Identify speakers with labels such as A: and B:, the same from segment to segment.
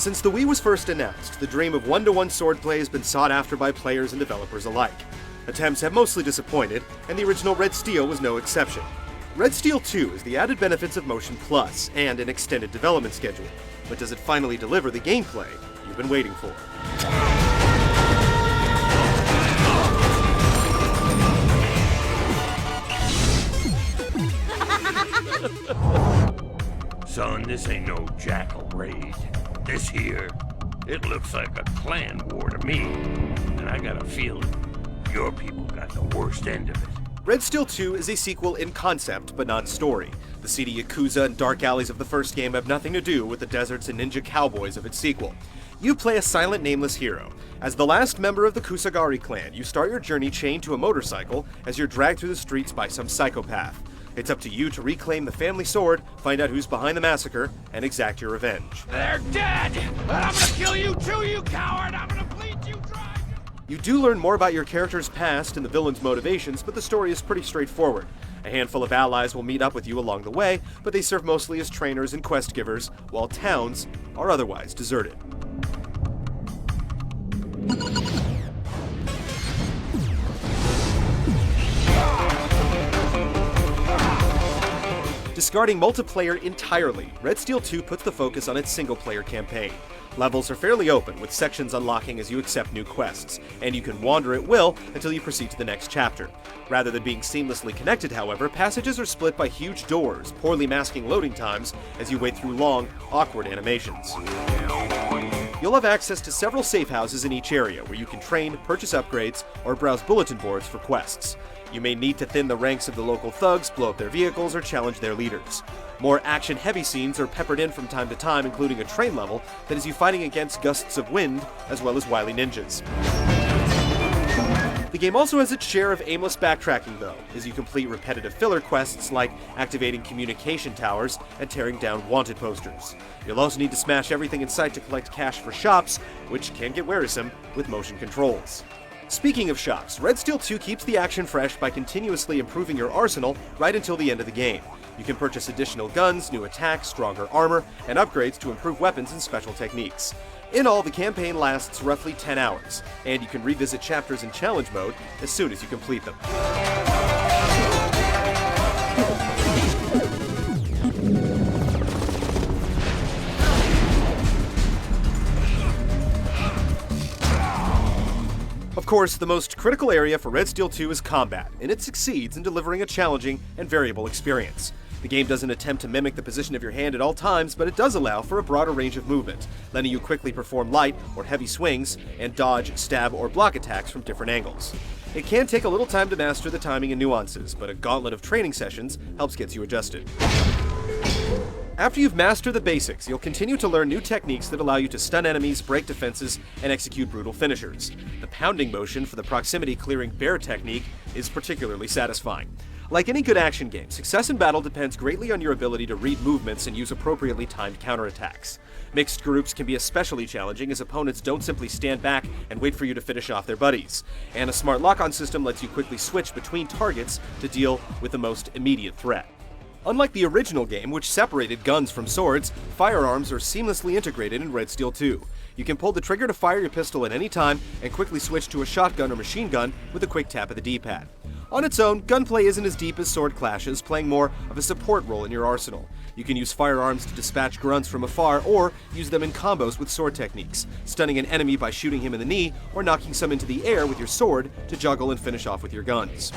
A: Since the Wii was first announced, the dream of one-to-one swordplay has been sought after by players and developers alike. Attempts have mostly disappointed, and the original Red Steel was no exception. Red Steel 2 is the added benefits of Motion Plus and an extended development schedule, but does it finally deliver the gameplay you've been waiting for?
B: Son, this ain't no jackal raid. This here, it looks like a clan war to me. And I got a feeling your people got the worst end of it.
A: Red Steel 2 is a sequel in concept, but not story. The seedy Yakuza and dark alleys of the first game have nothing to do with the deserts and ninja cowboys of its sequel. You play a silent, nameless hero. As the last member of the Kusagari clan, you start your journey chained to a motorcycle as you're dragged through the streets by some psychopath. It's up to you to reclaim the family sword, find out who's behind the massacre, and exact your revenge.
B: They're dead! And I'm gonna kill you too, you coward! I'm gonna bleed you dry!
A: You do learn more about your character's past and the villain's motivations, but the story is pretty straightforward. A handful of allies will meet up with you along the way, but they serve mostly as trainers and quest givers, while towns are otherwise deserted. Discarding multiplayer entirely, Red Steel 2 puts the focus on its single-player campaign. Levels are fairly open, with sections unlocking as you accept new quests, and you can wander at will until you proceed to the next chapter. Rather than being seamlessly connected, however, passages are split by huge doors, poorly masking loading times as you wait through long, awkward animations. You'll have access to several safe houses in each area where you can train, purchase upgrades, or browse bulletin boards for quests. You may need to thin the ranks of the local thugs, blow up their vehicles, or challenge their leaders. More action-heavy scenes are peppered in from time to time, including a train level that is you fighting against gusts of wind, as well as wily ninjas. The game also has its share of aimless backtracking, though, as you complete repetitive filler quests like activating communication towers and tearing down wanted posters. You'll also need to smash everything in sight to collect cash for shops, which can get wearisome with motion controls. Speaking of shops, Red Steel 2 keeps the action fresh by continuously improving your arsenal right until the end of the game. You can purchase additional guns, new attacks, stronger armor, and upgrades to improve weapons and special techniques. In all, the campaign lasts roughly 10 hours, and you can revisit chapters in challenge mode as soon as you complete them. Of course, the most critical area for Red Steel 2 is combat, and it succeeds in delivering a challenging and variable experience. The game doesn't attempt to mimic the position of your hand at all times, but it does allow for a broader range of movement, letting you quickly perform light or heavy swings and dodge, stab, or block attacks from different angles. It can take a little time to master the timing and nuances, but a gauntlet of training sessions helps get you adjusted. After you've mastered the basics, you'll continue to learn new techniques that allow you to stun enemies, break defenses, and execute brutal finishers. The pounding motion for the proximity clearing bear technique is particularly satisfying. Like any good action game, success in battle depends greatly on your ability to read movements and use appropriately timed counterattacks. Mixed groups can be especially challenging as opponents don't simply stand back and wait for you to finish off their buddies, and a smart lock-on system lets you quickly switch between targets to deal with the most immediate threat. Unlike the original game, which separated guns from swords, firearms are seamlessly integrated in Red Steel 2. You can pull the trigger to fire your pistol at any time and quickly switch to a shotgun or machine gun with a quick tap of the D-pad. On its own, gunplay isn't as deep as sword clashes, playing more of a support role in your arsenal. You can use firearms to dispatch grunts from afar or use them in combos with sword techniques, stunning an enemy by shooting him in the knee or knocking some into the air with your sword to juggle and finish off with your guns.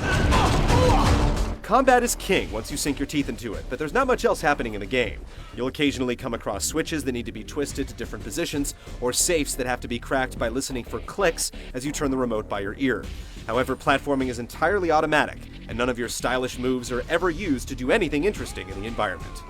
A: Combat is king once you sink your teeth into it, but there's not much else happening in the game. You'll occasionally come across switches that need to be twisted to different positions, or safes that have to be cracked by listening for clicks as you turn the remote by your ear. However, platforming is entirely automatic, and none of your stylish moves are ever used to do anything interesting in the environment.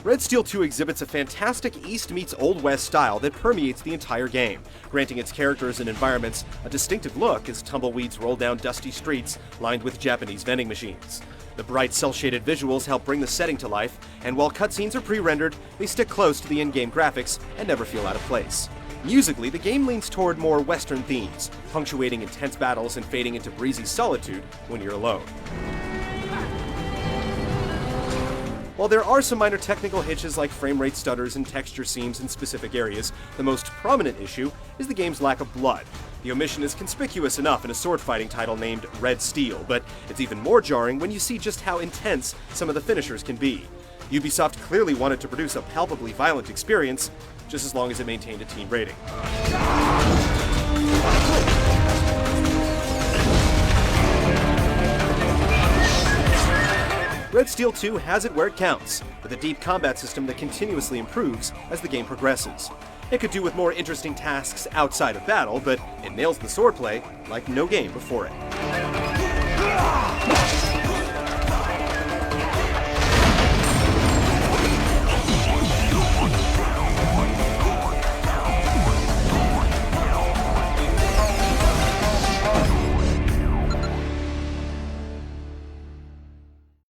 A: Red Steel 2 exhibits a fantastic East meets Old West style that permeates the entire game, granting its characters and environments a distinctive look as tumbleweeds roll down dusty streets lined with Japanese vending machines. The bright cel-shaded visuals help bring the setting to life, and while cutscenes are pre-rendered, they stick close to the in-game graphics and never feel out of place. Musically, the game leans toward more Western themes, punctuating intense battles and fading into breezy solitude when you're alone. While there are some minor technical hitches like frame rate stutters and texture seams in specific areas, the most prominent issue is the game's lack of blood. The omission is conspicuous enough in a sword-fighting title named Red Steel, but it's even more jarring when you see just how intense some of the finishers can be. Ubisoft clearly wanted to produce a palpably violent experience, just as long as it maintained a teen rating. Red Steel 2 has it where it counts, with a deep combat system that continuously improves as the game progresses. It could do with more interesting tasks outside of battle, but it nails the swordplay like no game before it.